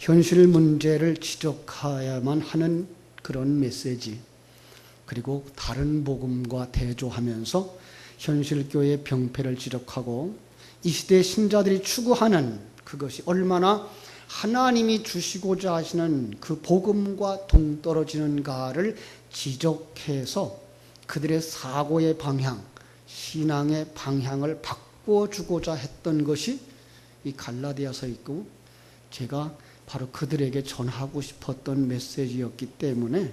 현실 문제를 지적해야만 하는 그런 메시지, 그리고 다른 복음과 대조하면서 현실교회의 병폐를 지적하고 이 시대의 신자들이 추구하는 그것이 얼마나 하나님이 주시고자 하시는 그 복음과 동떨어지는가를 지적해서 그들의 사고의 방향, 신앙의 방향을 바꿔주고자 했던 것이 이 갈라디아서이고, 제가 바로 그들에게 전하고 싶었던 메시지였기 때문에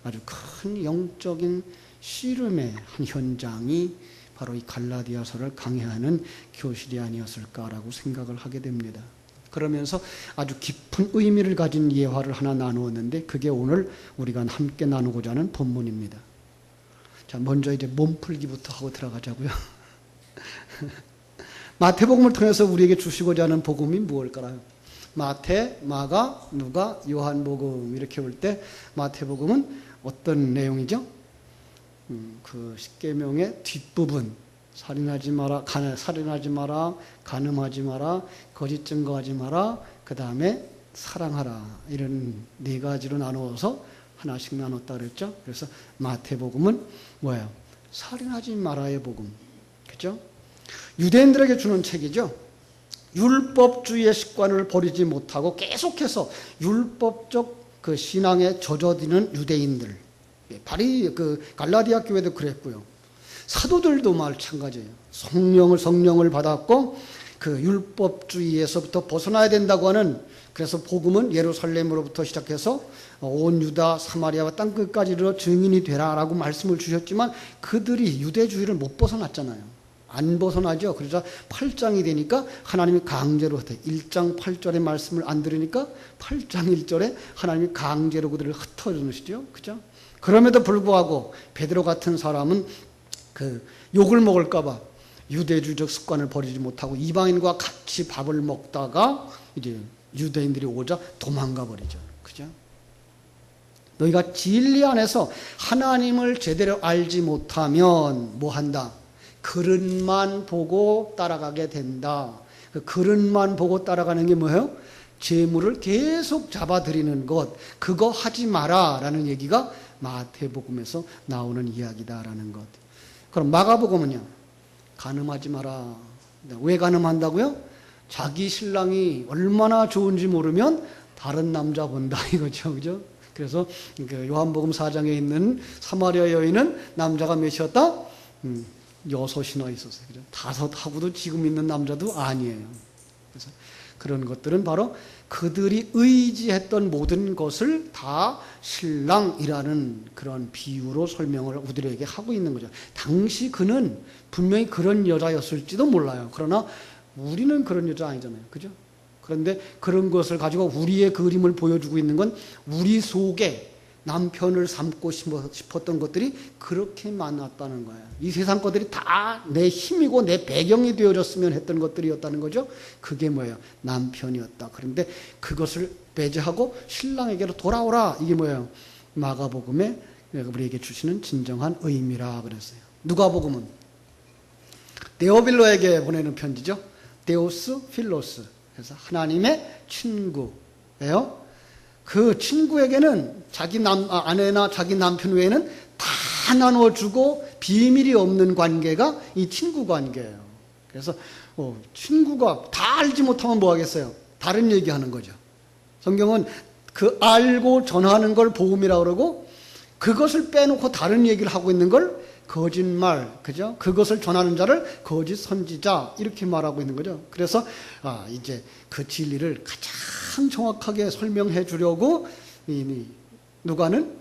아주 큰 영적인 씨름의 한 현장이 바로 이 갈라디아서를 강해하는 교실이 아니었을까라고 생각을 하게 됩니다. 그러면서 아주 깊은 의미를 가진 예화를 하나 나누었는데, 그게 오늘 우리가 함께 나누고자 하는 본문입니다. 자, 먼저 이제 몸풀기부터 하고 들어가자고요. 마태복음을 통해서 우리에게 주시고자 하는 복음이 무엇일까요? 마태, 마가, 누가, 요한복음 이렇게 볼 때 마태복음은 어떤 내용이죠? 그 십계명의 뒷부분, 살인하지 마라, 간음하지 마라, 거짓 증거하지 마라, 그 다음에 사랑하라, 이런 네 가지로 나누어서 하나씩 나눴다 그랬죠. 그래서 마태복음은 뭐예요? 살인하지 마라의 복음, 그죠? 유대인들에게 주는 책이죠. 율법주의의 습관을 버리지 못하고 계속해서 율법적 그 신앙에 젖어드는 유대인들, 바로 그 갈라디아 교회도 그랬고요. 사도들도 마찬가지예요. 성령을 받았고 그 율법주의에서부터 벗어나야 된다고 하는, 그래서 복음은 예루살렘으로부터 시작해서 온 유다 사마리아와 땅끝까지 이르러 증인이 되라라고 말씀을 주셨지만 그들이 유대주의를 못 벗어났잖아요. 안 벗어나죠. 그러자 8장이 되니까 하나님이 강제로 1장 8절의 말씀을 안 들으니까 8장 1절에 하나님이 강제로 그들을 흩어주시죠. 그죠? 그럼에도 불구하고 베드로 같은 사람은 그 욕을 먹을까봐 유대주의적 습관을 버리지 못하고 이방인과 같이 밥을 먹다가 이제 유대인들이 오자 도망가 버리죠. 그죠? 너희가 진리 안에서 하나님을 제대로 알지 못하면 뭐 한다? 그릇만 보고 따라가게 된다. 그 그릇만 보고 따라가는 게 뭐예요? 재물을 계속 잡아들이는 것, 그거 하지 마라 라는 얘기가 마태복음에서 나오는 이야기다라는 것. 그럼 마가복음은요? 간음하지 마라. 왜 간음한다고요? 자기 신랑이 얼마나 좋은지 모르면 다른 남자 본다 이거죠. 그죠? 그래서 요한복음 4장에 있는 사마리아 여인은 남자가 몇이었다? 6이나 있었어요. 그죠? 5하고도 지금 있는 남자도 아니에요. 그래서 그런 것들은 바로 그들이 의지했던 모든 것을 다 신랑이라는 그런 비유로 설명을 우리에게 하고 있는 거죠. 당시 그는 분명히 그런 여자였을지도 몰라요. 그러나 우리는 그런 여자 아니잖아요. 그죠? 그런데 그런 것을 가지고 우리의 그림을 보여주고 있는 건 우리 속에 남편을 삼고 싶었던 것들이 그렇게 많았다는 거예요. 이 세상 것들이 다 내 힘이고 내 배경이 되어졌으면 했던 것들이었다는 거죠. 그게 뭐예요? 남편이었다. 그런데 그것을 배제하고 신랑에게로 돌아오라. 이게 뭐예요? 마가복음에 우리에게 주시는 진정한 의미라 그랬어요. 누가복음은 데오빌로에게 보내는 편지죠. 데오스 필로스. 그래서 하나님의 친구예요. 그 친구에게는 자기 아내나 자기 남편 외에는 다 나눠주고 비밀이 없는 관계가 이 친구 관계예요. 그래서 친구가 다 알지 못하면 뭐 하겠어요? 다른 얘기하는 거죠. 성경은 그 알고 전하는 걸 복음이라고 그러고 그것을 빼놓고 다른 얘기를 하고 있는 걸 거짓말, 그죠? 그것을 전하는 자를 거짓 선지자 이렇게 말하고 있는 거죠. 그래서 이제 그 진리를 가장 정확하게 설명해 주려고 누가는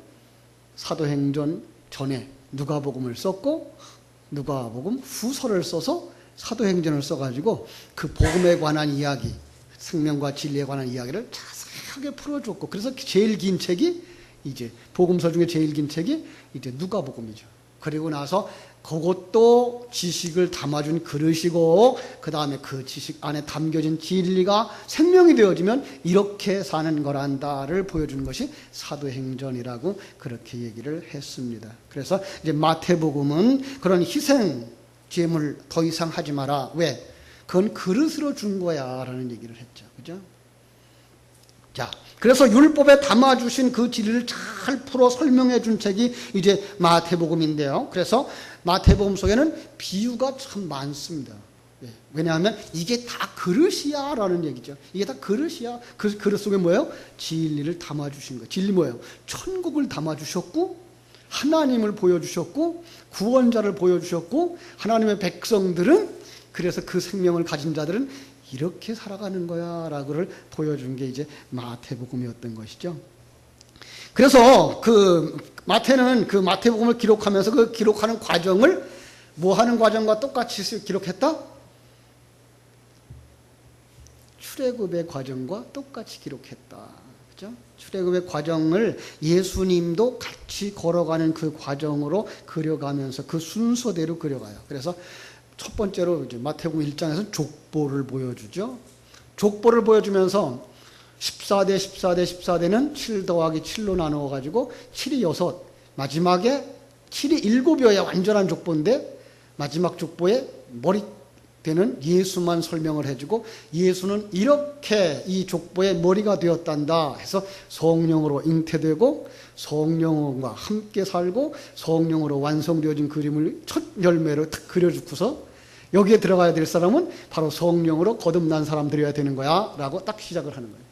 사도행전 전에 누가복음을 썼고 누가복음 후서를 써서 사도행전을 써가지고 그 복음에 관한 이야기, 생명과 진리에 관한 이야기를 자세하게 풀어줬고, 그래서 제일 긴 책이 이제 복음서 중에 제일 긴 책이 이제 누가복음이죠. 그리고 나서 그것도 지식을 담아준 그릇이고 그 다음에 그 지식 안에 담겨진 진리가 생명이 되어지면 이렇게 사는 거란다를 보여주는 것이 사도행전이라고 그렇게 얘기를 했습니다. 그래서 이제 마태복음은 그런 희생 제물 더 이상 하지 마라. 왜? 그건 그릇으로 준 거야 라는 얘기를 했죠. 그죠? 자, 그래서 율법에 담아주신 그 진리를 잘 풀어 설명해 준 책이 이제 마태복음인데요. 그래서 마태복음 속에는 비유가 참 많습니다. 예, 왜냐하면 이게 다 그릇이야 라는 얘기죠. 이게 다 그릇이야. 그 그릇 속에 뭐예요? 진리를 담아주신 거예요. 진리 뭐예요? 천국을 담아주셨고, 하나님을 보여주셨고, 구원자를 보여주셨고, 하나님의 백성들은, 그래서 그 생명을 가진 자들은 이렇게 살아가는 거야 라고를 보여준 게 이제 마태복음이었던 것이죠. 그래서 그 마태는 그 마태복음을 기록하면서 그 기록하는 과정을 뭐 하는 과정과 똑같이 기록했다? 출애굽의 과정과 똑같이 기록했다. 그죠? 출애굽의 과정을 예수님도 같이 걸어가는 그 과정으로 그려가면서 그 순서대로 그려가요. 그래서 첫 번째로 이제 마태복음 1장에서 족보를 보여주죠. 족보를 보여주면서 14대, 14대, 14대는 7 더하기 7로 나누어가지고 7이 6, 마지막에 7이 7이어야 완전한 족보인데 마지막 족보에 머리되는 예수만 설명을 해주고 예수는 이렇게 이 족보의 머리가 되었단다 해서 성령으로 잉태되고 성령과 함께 살고 성령으로 완성되어진 그림을 첫 열매로 탁 그려주고서 여기에 들어가야 될 사람은 바로 성령으로 거듭난 사람들이어야 되는 거야 라고 딱 시작을 하는 거예요.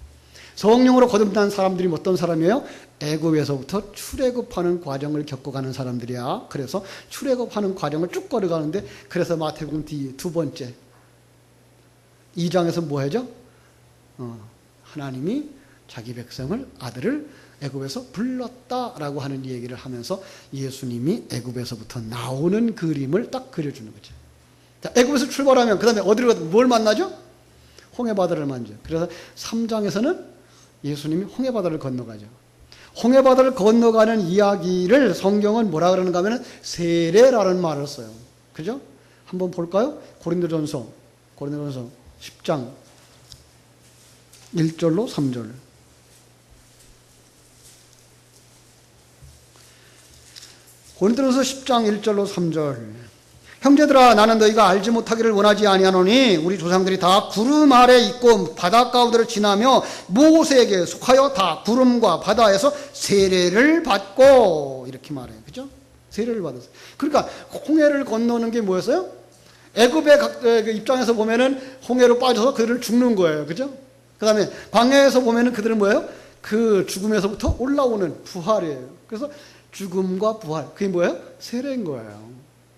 성령으로 거듭난 사람들이 어떤 사람이에요? 애굽에서부터 출애굽하는 과정을 겪어가는 사람들이야. 그래서 출애굽하는 과정을 쭉 걸어가는데 그래서 마태복음 두 번째 2장에서 뭐 하죠? 하나님이 자기 백성을 아들을 애굽에서 불렀다라고 하는 얘기를 하면서 예수님이 애굽에서부터 나오는 그림을 딱 그려주는 거죠. 자, 애굽에서 출발하면 그 다음에 어디로 가든 뭘 만나죠? 홍해바다를 만나죠. 그래서 3장에서는 예수님이 홍해바다를 건너가죠. 홍해바다를 건너가는 이야기를 성경은 뭐라 그러는가 하면 세례라는 말을 써요. 그죠? 한번 볼까요? 고린도전서 10장 1절로 3절. 고린도전서 10장 1절로 3절. 형제들아 나는 너희가 알지 못하기를 원하지 아니하노니 우리 조상들이 다 구름 아래 있고 바다 가운데를 지나며 모세에게 속하여 다 구름과 바다에서 세례를 받고 이렇게 말해요. 그죠? 세례를 받았어요. 그러니까 홍해를 건너는 게 뭐였어요? 애굽의 입장에서 보면은 홍해로 빠져서 그들은 죽는 거예요. 그죠? 그 다음에 광야에서 보면은 그들은 뭐예요? 그 죽음에서부터 올라오는 부활이에요. 그래서 죽음과 부활. 그게 뭐예요? 세례인 거예요.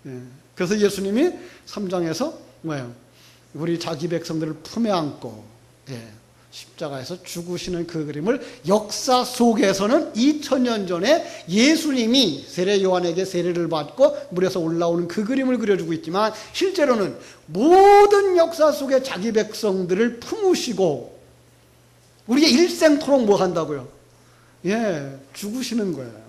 예. 그래서 예수님이 3장에서 뭐예요? 우리 자기 백성들을 품에 안고 십자가에서 죽으시는 그 그림을 역사 속에서는 2000년 전에 예수님이 세례 요한에게 세례를 받고 물에서 올라오는 그 그림을 그려주고 있지만 실제로는 모든 역사 속에 자기 백성들을 품으시고 우리가 일생토록 뭐 한다고요? 죽으시는 거예요.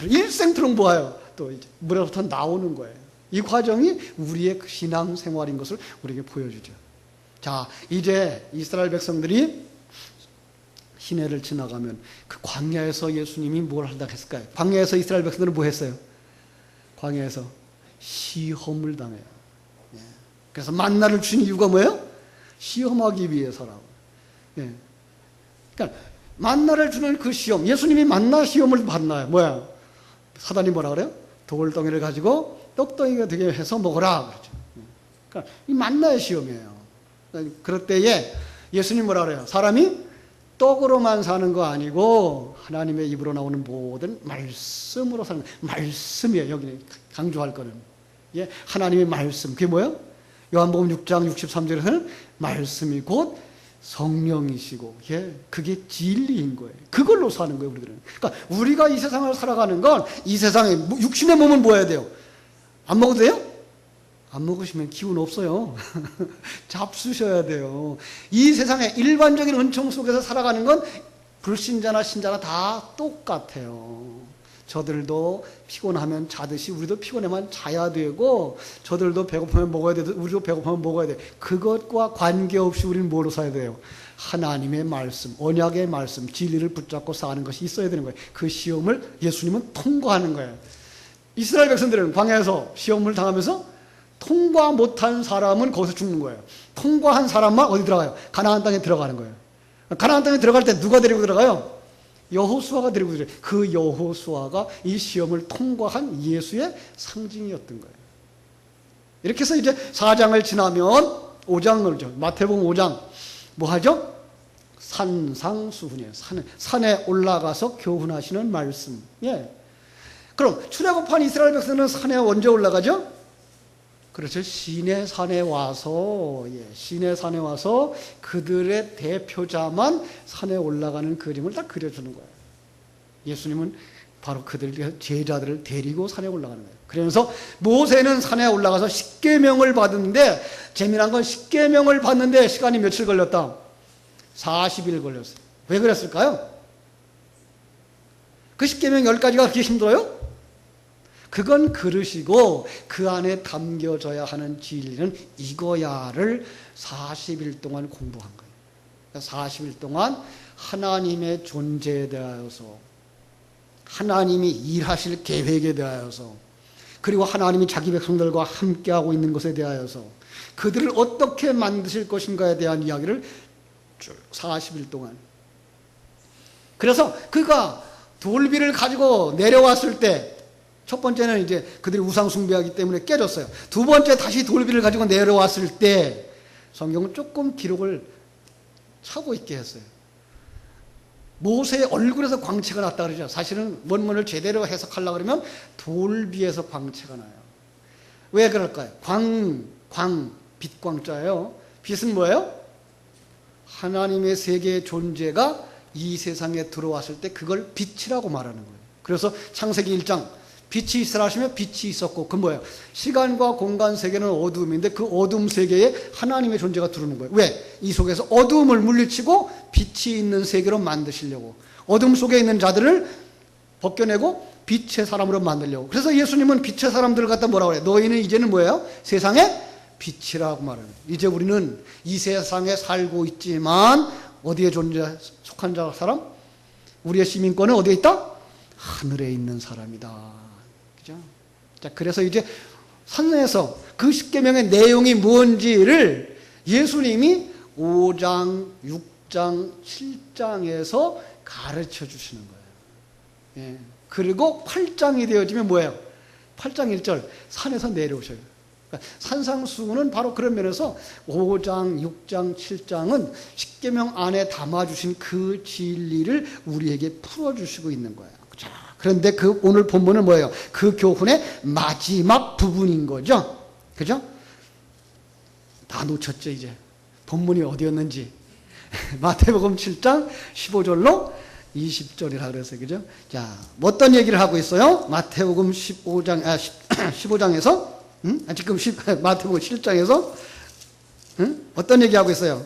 일생토록 뭐 해요? 또 이제 물에서부터 나오는 거예요. 이 과정이 우리의 신앙 생활인 것을 우리에게 보여주죠. 자, 이제 이스라엘 백성들이 시내를 지나가면 그 광야에서 예수님이 뭘 한다고 했을까요? 광야에서 이스라엘 백성들은 뭐 했어요? 광야에서 시험을 당해요. 그래서 만나를 주신 이유가 뭐예요? 시험하기 위해서라고. 그러니까 만나를 주는 그 시험, 예수님이 만나 시험을 받나요? 뭐야? 사단이 뭐라 그래요? 돌덩이를 가지고 떡덩이가 되게 해서 먹어라. 그렇죠. 그러니까 이 만나의 시험이에요. 그럴 때에 예수님 뭐라 그래요? 사람이 떡으로만 사는 거 아니고 하나님의 입으로 나오는 모든 말씀으로 사는 말씀이에요. 여기 강조할 거는. 하나님의 말씀. 그게 뭐예요? 요한복음 6장 63절에서는 말씀이 곧 성령이시고 그게 진리인 거예요. 그걸로 사는 거예요. 우리들은. 그러니까 우리가 이 세상을 살아가는 건 이 세상에 육신의 몸을 뭐 해야 돼요? 안 먹어도 돼요? 안 먹으시면 기운 없어요. 잡수셔야 돼요. 이 세상의 일반적인 은총 속에서 살아가는 건 불신자나 신자나 다 똑같아요. 저들도 피곤하면 자듯이 우리도 피곤하면 자야 되고 저들도 배고프면 먹어야 되고 우리도 배고프면 먹어야 돼요. 그것과 관계없이 우리는 뭐로 살아야 돼요? 하나님의 말씀, 언약의 말씀, 진리를 붙잡고 사는 것이 있어야 되는 거예요. 그 시험을 예수님은 통과하는 거예요. 이스라엘 백성들은 광야에서 시험을 당하면서 통과 못한 사람은 거기서 죽는 거예요. 통과한 사람만 어디 들어가요? 가나안 땅에 들어가는 거예요. 가나안 땅에 들어갈 때 누가 데리고 들어가요? 여호수아가 데리고 들어가요. 그 여호수아가 이 시험을 통과한 예수의 상징이었던 거예요. 이렇게 해서 이제 4장을 지나면 5장을 마태복음 5장 뭐 하죠? 산상수훈이에요. 산에 올라가서 교훈하시는 말씀. 예. 그럼 출애굽한 이스라엘 백성은 산에 언제 올라가죠? 그렇죠. 시내산에 와서, 시내산에 와서 그들의 대표자만 산에 올라가는 그림을 딱 그려주는 거예요. 예수님은 바로 그들 제자들을 데리고 산에 올라가는 거예요. 그러면서 모세는 산에 올라가서 십계명을 받는데, 재미난 건 십계명을 받는데 시간이 며칠 걸렸다? 40일 걸렸어요. 왜 그랬을까요? 그 십계명 10가지가 그렇게 힘들어요? 그건 그릇이고 그 안에 담겨져야 하는 진리는 이거야를 40일 동안 공부한 거예요. 40일 동안 하나님의 존재에 대하여서, 하나님이 일하실 계획에 대하여서, 그리고 하나님이 자기 백성들과 함께하고 있는 것에 대하여서, 그들을 어떻게 만드실 것인가에 대한 이야기를 쭉 40일 동안. 그래서 그가 돌비를 가지고 내려왔을 때, 첫 번째는 이제 그들이 우상 숭배하기 때문에 깨졌어요. 두 번째 다시 돌비를 가지고 내려왔을 때 성경은 조금 기록을 차고 있게 했어요. 모세의 얼굴에서 광채가 났다 그러죠. 사실은 원문을 제대로 해석하려고 그러면 돌비에서 광채가 나요. 왜 그럴까요? 빛광자예요. 빛은 뭐예요? 하나님의 세계의 존재가 이 세상에 들어왔을 때 그걸 빛이라고 말하는 거예요. 그래서 창세기 1장 빛이 있으라 하시면 빛이 있었고, 그 뭐예요? 시간과 공간 세계는 어둠인데 그 어둠 세계에 하나님의 존재가 들어오는 거예요. 왜? 이 속에서 어둠을 물리치고 빛이 있는 세계로 만드시려고, 어둠 속에 있는 자들을 벗겨내고 빛의 사람으로 만들려고. 그래서 예수님은 빛의 사람들을 갖다 뭐라고 그래요? 너희는 이제는 뭐예요? 세상의 빛이라고 말해요. 이제 우리는 이 세상에 살고 있지만 어디에 속한 사람? 우리의 시민권은 어디에 있다? 하늘에 있는 사람이다. 그죠? 자, 그래서 이제 산에서 그 십계명의 내용이 뭔지를 예수님이 5장, 6장, 7장에서 가르쳐 주시는 거예요. 예. 그리고 8장이 되어지면 뭐예요? 8장 1절 산에서 내려오셔요. 그러니까 산상수훈은 바로 그런 면에서 5장, 6장, 7장은 십계명 안에 담아주신 그 진리를 우리에게 풀어주시고 있는 거예요. 그죠? 그런데 그 오늘 본문은 뭐예요? 그 교훈의 마지막 부분인 거죠. 그죠? 다 놓쳤죠, 이제. 본문이 어디였는지. 마태복음 7장 15절로 20절이라 그래서, 그죠? 자, 어떤 얘기를 하고 있어요? 마태복음 15장에서, 지금 마태복음 7장에서, 어떤 얘기 하고 있어요?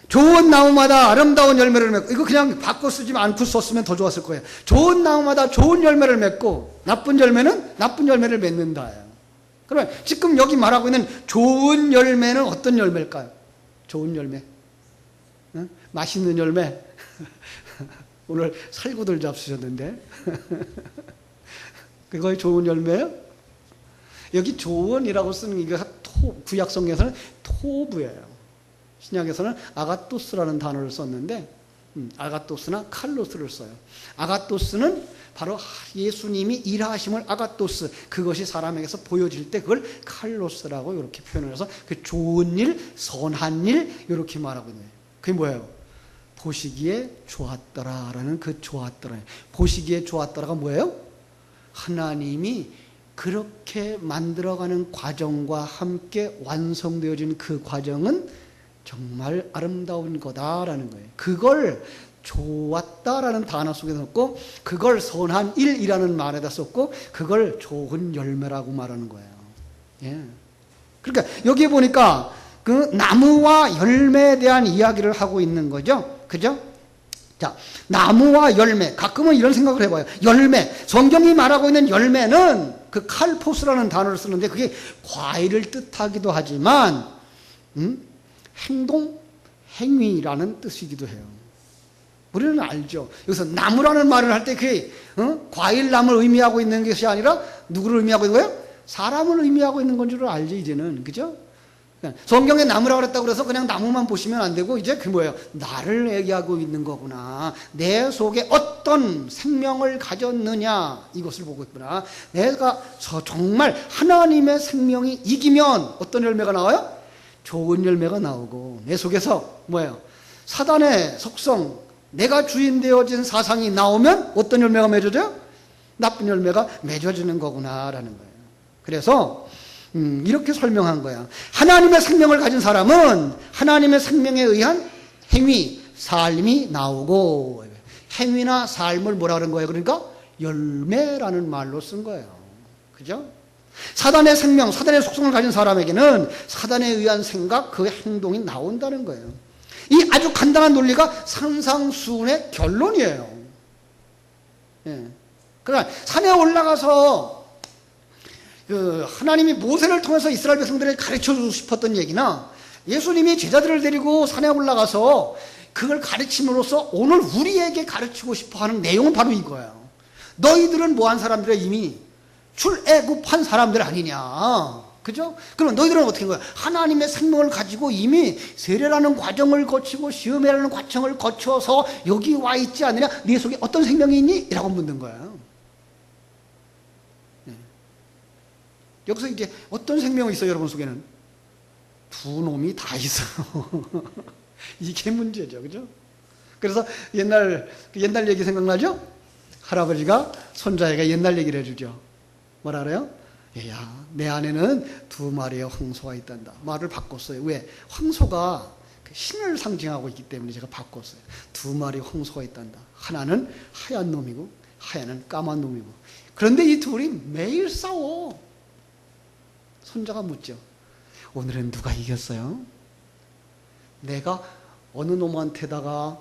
좋은 나무마다 아름다운 열매를 맺고, 이거 그냥 바꿔 쓰지 않고 썼으면 더 좋았을 거예요. 좋은 나무마다 좋은 열매를 맺고, 나쁜 열매는 나쁜 열매를 맺는다. 그러면 지금 여기 말하고 있는 좋은 열매는 어떤 열매일까요? 좋은 열매. 응? 맛있는 열매. 오늘 살구들 잡수셨는데. 그거의 좋은 열매예요? 여기 좋은이라고 쓰는 이거 구약성에서는 토부예요. 신약에서는 아가토스라는 단어를 썼는데, 아가토스나 칼로스를 써요. 아가토스는 바로 예수님이 일하심을 아가토스, 그것이 사람에게서 보여질 때 그걸 칼로스라고 이렇게 표현을 해서 그 좋은 일, 선한 일 이렇게 말하고 있는 거예요. 그게 뭐예요? 보시기에 좋았더라라는 그 좋았더라. 보시기에 좋았더라가 뭐예요? 하나님이 그렇게 만들어가는 과정과 함께 완성되어진 그 과정은 정말 아름다운 거다라는 거예요. 그걸 좋았다라는 단어 속에 넣고, 그걸 선한 일이라는 말에다 썼고, 그걸 좋은 열매라고 말하는 거예요. 예. 그러니까 여기에 보니까 그 나무와 열매에 대한 이야기를 하고 있는 거죠. 그죠? 자, 나무와 열매. 가끔은 이런 생각을 해봐요. 열매. 성경이 말하고 있는 열매는 그 칼포스라는 단어를 쓰는데 그게 과일을 뜻하기도 하지만, 행동, 행위라는 뜻이기도 해요. 우리는 알죠. 여기서 나무라는 말을 할 때 그게 과일나무를 의미하고 있는 것이 아니라 누구를 의미하고 있는 거예요? 사람을 의미하고 있는 건 줄 알죠, 이제는. 그죠? 성경에 나무라고 그랬다고 그래서 그냥 나무만 보시면 안 되고 이제 그 뭐예요? 나를 얘기하고 있는 거구나. 내 속에 어떤 생명을 가졌느냐 이것을 보고 있구나. 내가 정말 하나님의 생명이 이기면 어떤 열매가 나와요? 좋은 열매가 나오고 내 속에서 뭐예요? 사단의 속성, 내가 주인 되어진 사상이 나오면 어떤 열매가 맺어져요? 나쁜 열매가 맺어지는 거구나라는 거예요. 그래서 이렇게 설명한 거야. 하나님의 생명을 가진 사람은 하나님의 생명에 의한 행위, 삶이 나오고, 행위나 삶을 뭐라 그런 거예요? 그러니까 열매라는 말로 쓴 거예요. 그죠? 사단의 생명, 사단의 속성을 가진 사람에게는 사단에 의한 생각, 그 행동이 나온다는 거예요. 이 아주 간단한 논리가 산상수훈의 결론이에요. 예. 그러니까 산에 올라가서 하나님이 모세를 통해서 이스라엘 백성들에게 가르쳐주고 싶었던 얘기나 예수님이 제자들을 데리고 산에 올라가서 그걸 가르침으로써 오늘 우리에게 가르치고 싶어하는 내용은 바로 이거예요. 너희들은 뭐한 사람들이야? 이미 출애굽한 사람들 아니냐. 그죠? 그럼 너희들은 어떻게 한 거야? 하나님의 생명을 가지고 이미 세례라는 과정을 거치고 시험이라는 과정을 거쳐서 여기 와 있지 않느냐? 네 속에 어떤 생명이 있니? 이라고 묻는 거예요. 여기서 이제 어떤 생명이 있어요, 여러분 속에는? 두 놈이 다 있어요. 이게 문제죠, 그죠? 그래서 옛날 얘기 생각나죠? 할아버지가 손자에게 옛날 얘기를 해주죠. 뭐라 그래요? 얘야, 내 안에는 두 마리의 황소가 있단다. 말을 바꿨어요. 왜? 황소가 신을 상징하고 있기 때문에 제가 바꿨어요. 두 마리 황소가 있단다. 하나는 하얀 놈이고, 하나는 까만 놈이고. 그런데 이 둘이 매일 싸워. 손자가 묻죠. 오늘은 누가 이겼어요? 내가 어느 놈한테다가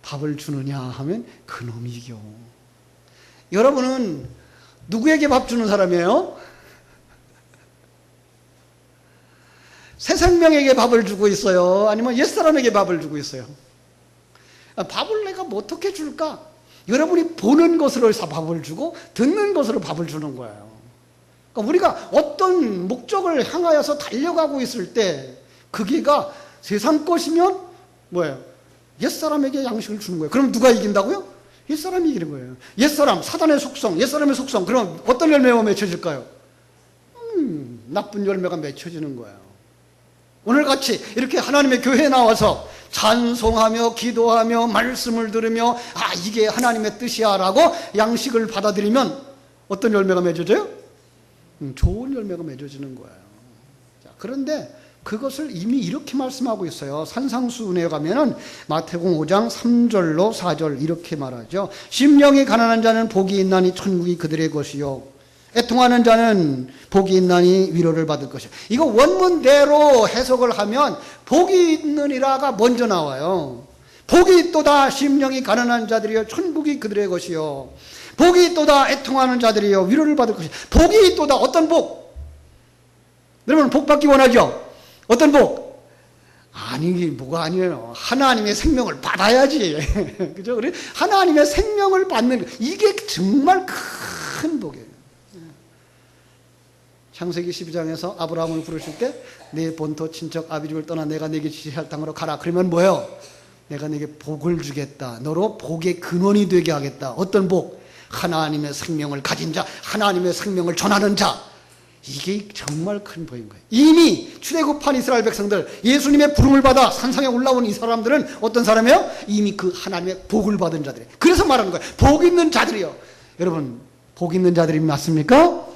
밥을 주느냐 하면 그 놈이 이겨. 여러분은 누구에게 밥 주는 사람이에요? 새 생명에게 밥을 주고 있어요? 아니면 옛사람에게 밥을 주고 있어요? 밥을 내가 뭐 어떻게 줄까? 여러분이 보는 것으로 해서 밥을 주고 듣는 것으로 밥을 주는 거예요. 그러니까 우리가 어떤 목적을 향하여서 달려가고 있을 때 그게가 세상 것이면 뭐예요? 옛사람에게 양식을 주는 거예요. 그럼 누가 이긴다고요? 옛사람이 이기는 거예요. 옛사람, 사단의 속성, 옛사람의 속성. 그럼 어떤 열매가 맺혀질까요? 나쁜 열매가 맺혀지는 거예요. 오늘같이 이렇게 하나님의 교회에 나와서 찬송하며 기도하며 말씀을 들으며 이게 하나님의 뜻이야 라고 양식을 받아들이면 어떤 열매가 맺어져요? 좋은 열매가 맺어지는 거예요. 자, 그런데 그것을 이미 이렇게 말씀하고 있어요. 산상수훈에 가면은 마태복음 5장 3절로 4절 이렇게 말하죠. 심령이 가난한 자는 복이 있나니 천국이 그들의 것이요 애통하는 자는 복이 있나니 위로를 받을 것이요. 이거 원문대로 해석을 하면 복이 있느니라가 먼저 나와요. 복이 있도다 심령이 가난한 자들이요 천국이 그들의 것이요 복이 있도다 애통하는 자들이요 위로를 받을 것이요. 복이 있도다. 어떤 복? 여러분 복 받기 원하죠? 어떤 복? 아니 뭐가 아니에요. 하나님의 생명을 받아야지. 그죠? 그래 하나님의 생명을 받는 이게 정말 큰 복이에요. 창세기 12장에서 아브라함을 부르실 때 내 본토 친척 아비집을 떠나 내가 내게 지시할 땅으로 가라. 그러면 뭐예요? 내가 내게 복을 주겠다. 너로 복의 근원이 되게 하겠다. 어떤 복? 하나님의 생명을 가진 자, 하나님의 생명을 전하는 자. 이게 정말 큰 복인 거예요. 이미 출애굽한 이스라엘 백성들, 예수님의 부름을 받아 산상에 올라온 이 사람들은 어떤 사람이에요? 이미 그 하나님의 복을 받은 자들이에요. 그래서 말하는 거예요. 복 있는 자들이요. 여러분, 복 있는 자들이 맞습니까?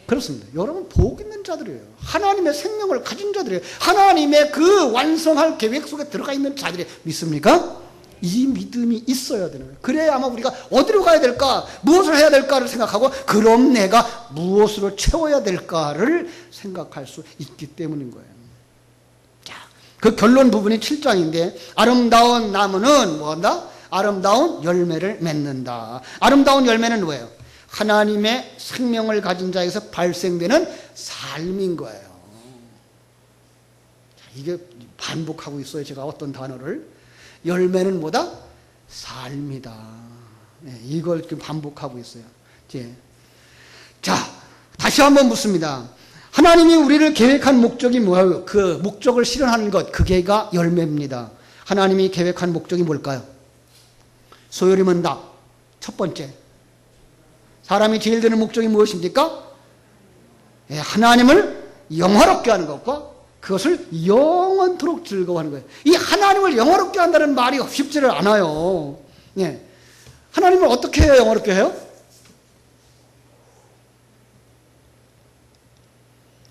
그렇습니다. 여러분 복 있는 자들이에요. 하나님의 생명을 가진 자들이에요. 하나님의 그 완성할 계획 속에 들어가 있는 자들이에요. 믿습니까? 이 믿음이 있어야 되는 거예요. 그래야 아마 우리가 어디로 가야 될까, 무엇을 해야 될까를 생각하고 그럼 내가 무엇으로 채워야 될까를 생각할 수 있기 때문인 거예요. 자, 그 결론 부분이 7장인데 아름다운 나무는 뭐한다? 아름다운 열매를 맺는다. 아름다운 열매는 뭐예요? 하나님의 생명을 가진 자에서 발생되는 삶인 거예요. 자, 이게 반복하고 있어요. 제가 어떤 단어를. 열매는 뭐다? 삶이다. 네, 이걸 반복하고 있어요. 자, 다시 한번 묻습니다. 하나님이 우리를 계획한 목적이 뭐예요? 그 목적을 실현하는 것, 그게가 열매입니다. 하나님이 계획한 목적이 뭘까요? 소요리 문답. 첫 번째. 사람이 제일 되는 목적이 무엇입니까? 하나님을 영화롭게 하는 것과 그것을 영원토록 즐거워하는 거예요. 이 하나님을 영화롭게 한다는 말이 쉽지를 않아요. 예. 하나님을 어떻게 해야 영화롭게 해요?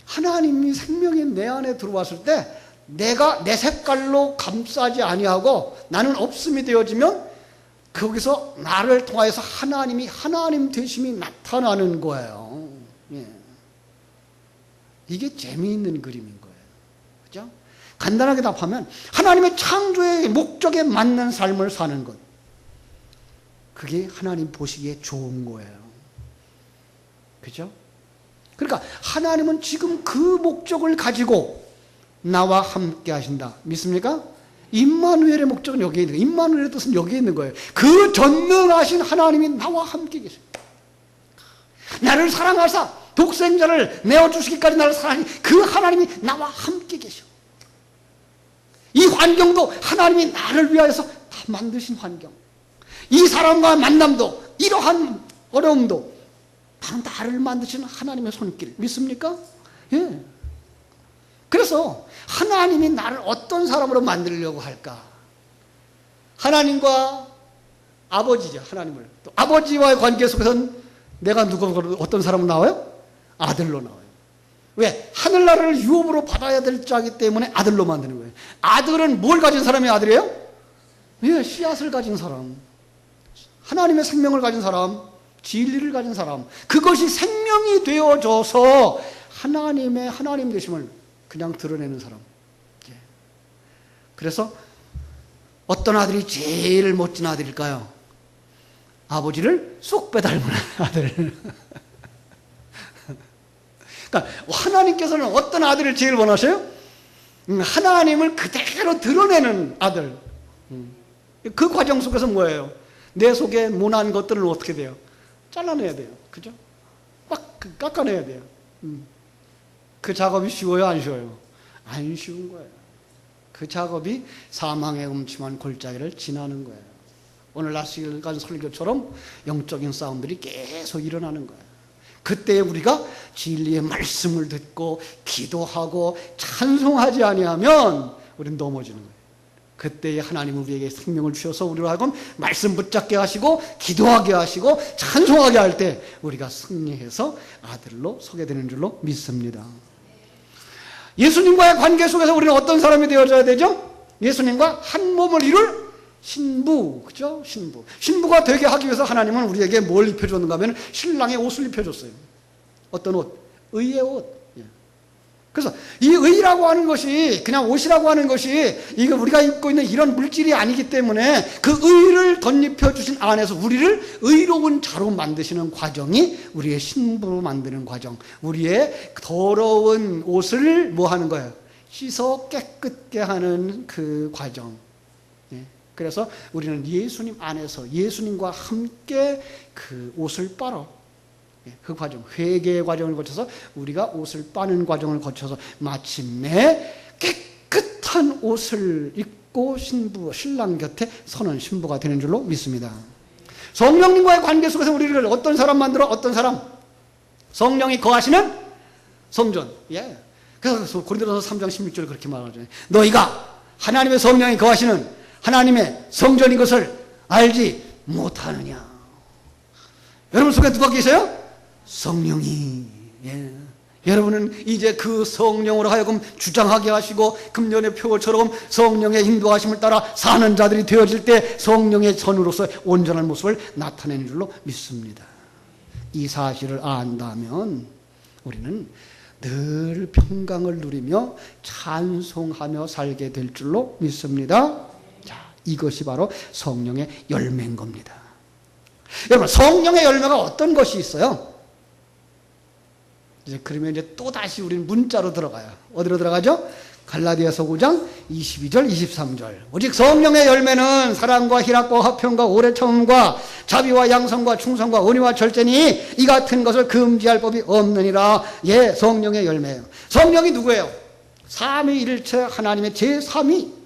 하나님이 생명이 내 안에 들어왔을 때 내가 내 색깔로 감싸지 아니하고 나는 없음이 되어지면 거기서 나를 통하여서 하나님이 하나님 되심이 나타나는 거예요. 예. 이게 재미있는 그림인 거예요. 그죠? 간단하게 답하면 하나님의 창조의 목적에 맞는 삶을 사는 것. 그게 하나님 보시기에 좋은 거예요. 그죠? 그러니까 하나님은 지금 그 목적을 가지고 나와 함께 하신다. 믿습니까? 임마누엘의 목적은 여기에 있는 거예요. 임마누엘의 뜻은 여기에 있는 거예요. 그 전능하신 하나님이 나와 함께 계세요. 나를 사랑하사 독생자를 내어주시기까지 나를 사랑하니 그 하나님이 나와 함께 계셔. 이 환경도 하나님이 나를 위하여서 다 만드신 환경. 이 사람과의 만남도 이러한 어려움도 바로 나를 만드시는 하나님의 손길. 믿습니까? 예. 그래서 하나님이 나를 어떤 사람으로 만들려고 할까? 하나님과 아버지죠. 하나님을. 또 아버지와의 관계 속에서는 내가 어떤 사람으로 나와요? 아들로 나와요. 왜? 하늘나라를 유업으로 받아야 될 자이기 때문에 아들로 만드는 거예요. 아들은 뭘 가진 사람이 아들이에요? 예, 씨앗을 가진 사람. 하나님의 생명을 가진 사람. 진리를 가진 사람. 그것이 생명이 되어져서 하나님의 하나님 되심을 그냥 드러내는 사람. 예. 그래서 어떤 아들이 제일 멋진 아들일까요? 아버지를 쏙 빼닮은 아들. 그러니까 하나님께서는 어떤 아들을 제일 원하셔요? 하나님을 그대로 드러내는 아들. 그 과정 속에서 뭐예요? 내 속에 모난 것들을 어떻게 돼요? 잘라내야 돼요. 그죠? 막 깎아내야 돼요. 그 작업이 쉬워요? 안 쉬워요? 안 쉬운 거예요. 그 작업이 사망의 음침한 골짜기를 지나는 거예요. 오늘 낮 시간 설교처럼 영적인 싸움들이 계속 일어나는 거예요. 그때 우리가 진리의 말씀을 듣고 기도하고 찬송하지 아니하면 우리는 넘어지는 거예요. 그때에 하나님은 우리에게 생명을 주셔서 우리로 하여금 말씀 붙잡게 하시고 기도하게 하시고 찬송하게 할 때 우리가 승리해서 아들로 서게 되는 줄로 믿습니다. 예수님과의 관계 속에서 우리는 어떤 사람이 되어져야 되죠? 예수님과 한 몸을 이룰 신부, 그죠? 신부. 신부가 되게 하기 위해서 하나님은 우리에게 뭘 입혀줬는가 하면 신랑의 옷을 입혀줬어요. 어떤 옷? 의의 옷. 그래서 이 의라고 하는 것이 그냥 옷이라고 하는 것이 이거 우리가 입고 있는 이런 물질이 아니기 때문에 그 의를 덧입혀 주신 안에서 우리를 의로운 자로 만드시는 과정이 우리의 신부로 만드는 과정. 우리의 더러운 옷을 뭐 하는 거예요? 씻어 깨끗게 하는 그 과정. 그래서 우리는 예수님 안에서 예수님과 함께 그 옷을 빨아 그 과정, 회개의 과정을 거쳐서 우리가 옷을 빠는 과정을 거쳐서 마침내 깨끗한 옷을 입고 신랑 곁에 서는 신부가 되는 줄로 믿습니다. 성령님과의 관계 속에서 우리를 어떤 사람 만들어? 어떤 사람? 성령이 거하시는 성전. 예. 그래서 고린도전서 3장 16절 그렇게 말하죠. 너희가 하나님의 성령이 거하시는 하나님의 성전인 것을 알지 못하느냐. 여러분 속에 누가 계세요? 성령이. 예. 여러분은 이제 그 성령으로 하여금 주장하게 하시고 금년의 표처럼 성령의 인도하심을 따라 사는 자들이 되어질 때 성령의 전으로서 온전한 모습을 나타내는 줄로 믿습니다. 이 사실을 안다면 우리는 늘 평강을 누리며 찬송하며 살게 될 줄로 믿습니다. 자, 이것이 바로 성령의 열매인 겁니다. 여러분, 성령의 열매가 어떤 것이 있어요? 이제 그러면 이제 또 다시 우리는 문자로 들어가요. 어디로 들어가죠? 갈라디아서 9장 22절 23절. 오직 성령의 열매는 사랑과 희락과 화평과 오래 참음과 자비와 양성과 충성과 온유와 절제니 이 같은 것을 금지할 법이 없느니라. 예, 성령의 열매예요. 성령이 누구예요? 삼위일체 하나님의 제3위.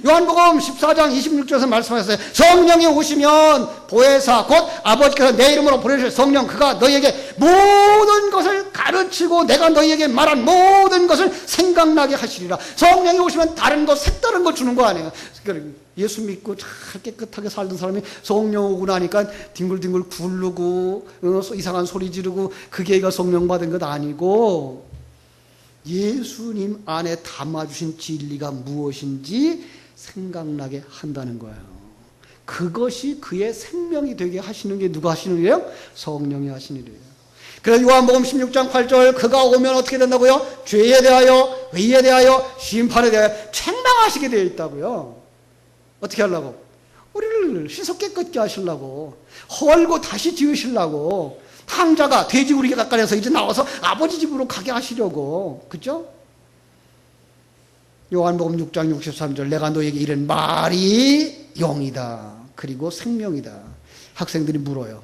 요한복음 14장 26절에서 말씀하셨어요. 성령이 오시면 보혜사 곧 아버지께서 내 이름으로 보내실 성령, 그가 너희에게 모든 것을 가르치고 내가 너희에게 말한 모든 것을 생각나게 하시리라. 성령이 오시면 다른 것, 색다른 거 주는 거 아니에요. 예수 믿고 잘 깨끗하게 살던 사람이 성령 오고 나니까 뒹굴뒹굴 굴르고 이상한 소리 지르고 그게 성령 받은 것 아니고, 예수님 안에 담아주신 진리가 무엇인지 생각나게 한다는 거예요. 그것이 그의 생명이 되게 하시는 게 누가 하시는 일이에요? 성령이 하시는 일이에요. 그래서 요한복음 16장 8절, 그가 오면 어떻게 된다고요? 죄에 대하여, 의에 대하여, 심판에 대하여 책망하시게 되어 있다고요. 어떻게 하려고? 우리를 씻어 깨끗게 하시려고, 헐고 다시 지으시려고, 탕자가 돼지우리가 가까이서 이제 나와서 아버지 집으로 가게 하시려고. 그죠? 요한복음 6장 63절, 내가 너에게 이른 말이 영이다 그리고 생명이다. 학생들이 물어요.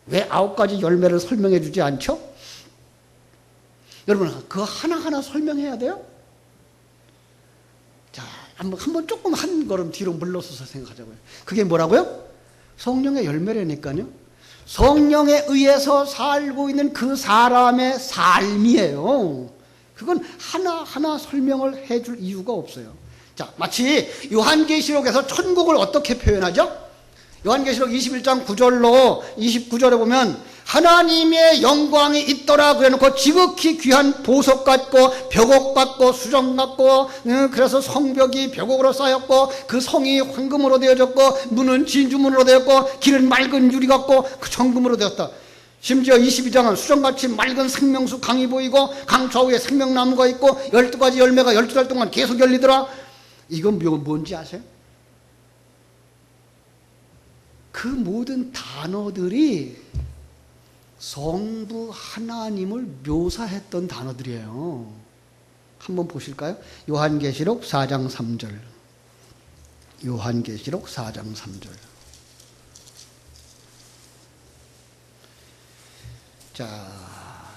왜 9가지 열매를 설명해 주지 않죠? 여러분, 그거 하나하나 설명해야 돼요? 자, 한번 조금 한 걸음 뒤로 물러서서 생각하자고요. 그게 뭐라고요? 성령의 열매라니까요. 성령에 의해서 살고 있는 그 사람의 삶이에요. 그건 하나하나 설명을 해줄 이유가 없어요. 자, 마치 요한계시록에서 천국을 어떻게 표현하죠? 요한계시록 21장 9절로 29절에 보면 하나님의 영광이 있더라 그래놓고 지극히 귀한 보석 같고 벽옥 같고 수정 같고, 그래서 성벽이 벽옥으로 쌓였고 그 성이 황금으로 되어졌고 문은 진주문으로 되었고 길은 맑은 유리 같고 그 정금으로 되었다. 심지어 22장은 수정같이 맑은 생명수 강이 보이고 강 좌우에 생명나무가 있고 12가지 열매가 12달 동안 계속 열리더라. 이건 뭔지 아세요? 그 모든 단어들이 성부 하나님을 묘사했던 단어들이에요. 한번 보실까요? 요한계시록 4장 3절. 요한계시록 4장 3절. 자,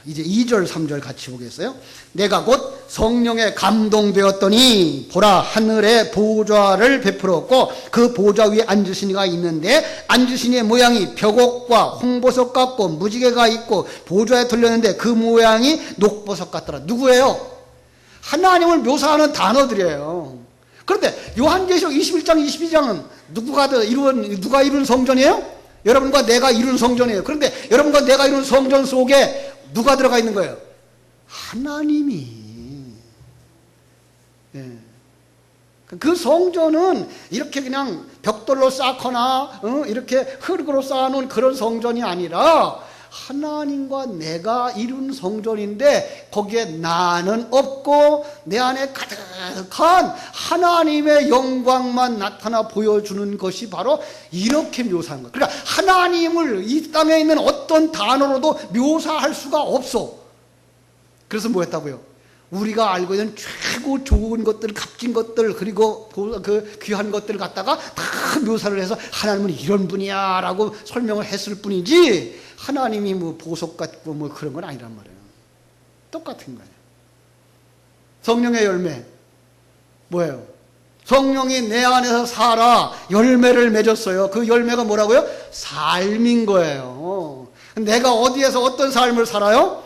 이제 2절 3절 같이 보겠어요. 내가 곧 성령에 감동되었더니 보라, 하늘에 보좌를 베풀었고 그 보좌 위에 앉으신 이가 있는데 앉으신 이의 모양이 벽옥과 홍보석 같고 무지개가 있고 보좌에 들렸는데 그 모양이 녹보석 같더라. 누구예요? 하나님을 묘사하는 단어들이에요. 그런데 요한계시록 21장 22장은 누가 이룬 성전이에요? 여러분과 내가 이룬 성전이에요. 그런데 여러분과 내가 이룬 성전 속에 누가 들어가 있는 거예요? 하나님이. 예. 그 성전은 이렇게 그냥 벽돌로 쌓거나 이렇게 흙으로 쌓아놓은 그런 성전이 아니라 하나님과 내가 이룬 성전인데 거기에 나는 없고 내 안에 가득한 하나님의 영광만 나타나 보여주는 것이 바로 이렇게 묘사한 거예요. 그러니까 하나님을 이 땅에 있는 어떤 단어로도 묘사할 수가 없어. 그래서 뭐 했다고요? 우리가 알고 있는 최고 좋은 것들, 값진 것들, 그리고 그 귀한 것들을 갖다가 다 묘사를 해서 하나님은 이런 분이야 라고 설명을 했을 뿐이지 하나님이 뭐 보석 같고 뭐 그런 건 아니란 말이에요. 똑같은 거예요. 성령의 열매 뭐예요? 성령이 내 안에서 살아 열매를 맺었어요. 그 열매가 뭐라고요? 삶인 거예요. 내가 어디에서 어떤 삶을 살아요?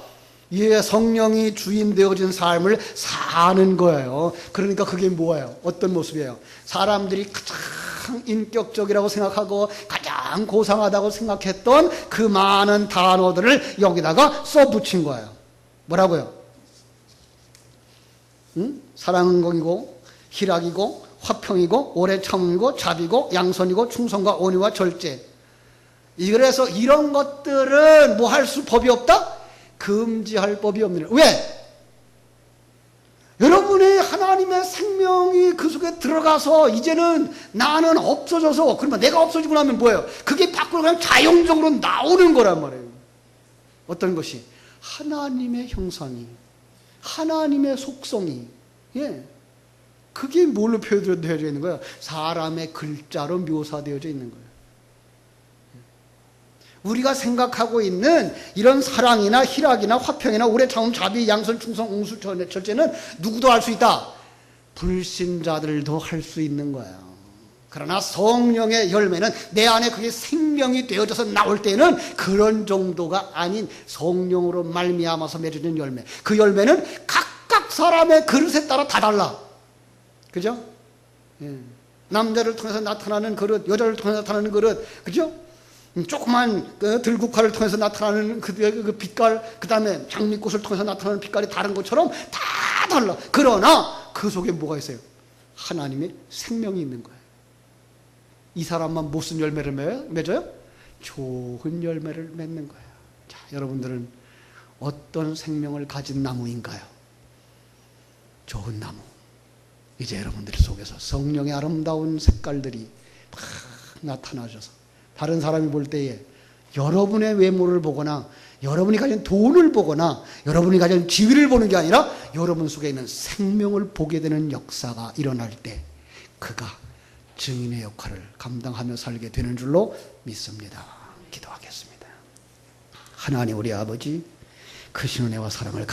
예, 성령이 주인 되어진 삶을 사는 거예요. 그러니까 그게 뭐예요? 어떤 모습이에요? 사람들이 가장 인격적이라고 생각하고 가장 고상하다고 생각했던 그 많은 단어들을 여기다가 써붙인 거예요. 뭐라고요? 사랑은 공이고 희락이고 화평이고 오래 참음이고 자비고 양선이고 충성과 온유와 절제. 그래서 이런 것들은 뭐 할 수 법이 없다? 금지할 법이 없느니라. 왜? 여러분의 하나님의 생명이 그 속에 들어가서 이제는 나는 없어져서, 그러면 내가 없어지고 나면 뭐예요? 그게 밖으로 그냥 자연적으로 나오는 거란 말이에요. 어떤 것이? 하나님의 형상이, 하나님의 속성이, 예. 그게 뭘로 표현되어져 있는 거예요? 사람의 글자로 묘사되어져 있는 거예요. 우리가 생각하고 있는 이런 사랑이나 희락이나 화평이나 오래 참음, 자비, 양선, 충성, 옹수, 절제는 누구도 할 수 있다. 불신자들도 할 수 있는 거예요. 그러나 성령의 열매는 내 안에 그게 생명이 되어져서 나올 때는 그런 정도가 아닌 성령으로 말미암아서 맺어진 열매. 그 열매는 각각 사람의 그릇에 따라 다 달라. 그죠? 예. 남자를 통해서 나타나는 그릇, 여자를 통해서 나타나는 그릇, 그죠? 조그만 들국화를 통해서 나타나는 그 빛깔, 그 다음에 장미꽃을 통해서 나타나는 빛깔이 다른 것처럼 다 달라. 그러나 그 속에 뭐가 있어요? 하나님의 생명이 있는 거예요. 이 사람만 무슨 열매를 맺어요? 좋은 열매를 맺는 거예요. 자, 여러분들은 어떤 생명을 가진 나무인가요? 좋은 나무. 이제 여러분들 속에서 성령의 아름다운 색깔들이 막 나타나셔서 다른 사람이 볼 때에 여러분의 외모를 보거나 여러분이 가진 돈을 보거나 여러분이 가진 지위를 보는 게 아니라 여러분 속에 있는 생명을 보게 되는 역사가 일어날 때 그가 증인의 역할을 감당하며 살게 되는 줄로 믿습니다. 기도하겠습니다. 하나님 우리 아버지, 그 신은혜와 사랑을